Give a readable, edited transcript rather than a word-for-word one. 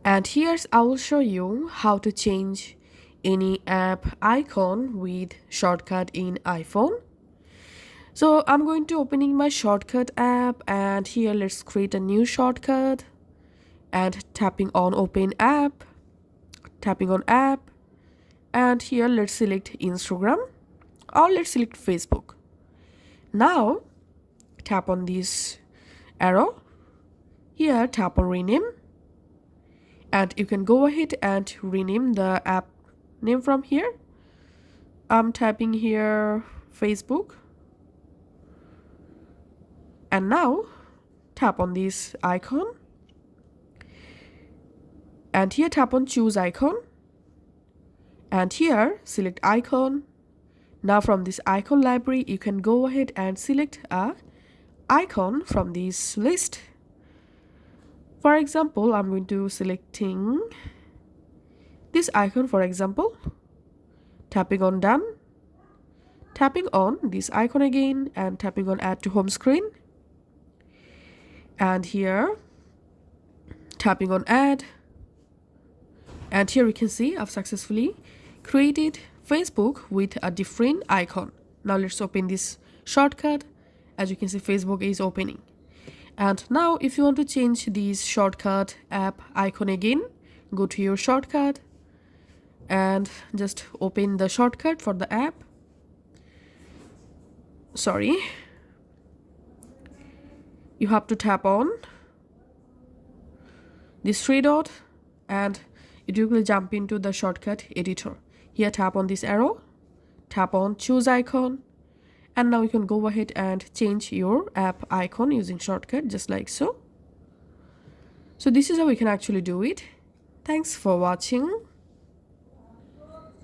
And here's I will show you how to change any app icon with shortcut in iPhone. So I'm going to opening my shortcut app, and here let's create a new shortcut and tapping on open app, tapping on app, and here let's select Instagram or let's select Facebook. Now tap on this arrow, here tap on rename, and you can go ahead and rename the app name from here. I'm tapping here Facebook, and now tap on this icon, and here tap on choose icon, and here select icon. Now from this icon library you can go ahead and select a icon from this list. For example, I'm going to selecting this icon, for example, tapping on done, tapping on this icon again, and tapping on add to home screen, and here tapping on add, and here you can see I've successfully created Facebook with a different icon. Now let's open this shortcut. As you can see, Facebook is opening. And now if you want to change this shortcut app icon again, go to your shortcut and just open the shortcut for the app. Sorry, you have to tap on this three dot and it will jump into the shortcut editor. Here tap on this arrow, tap on choose icon, and now you can go ahead and change your app icon using shortcut just like so. So this is how we can actually do it. Thanks for watching.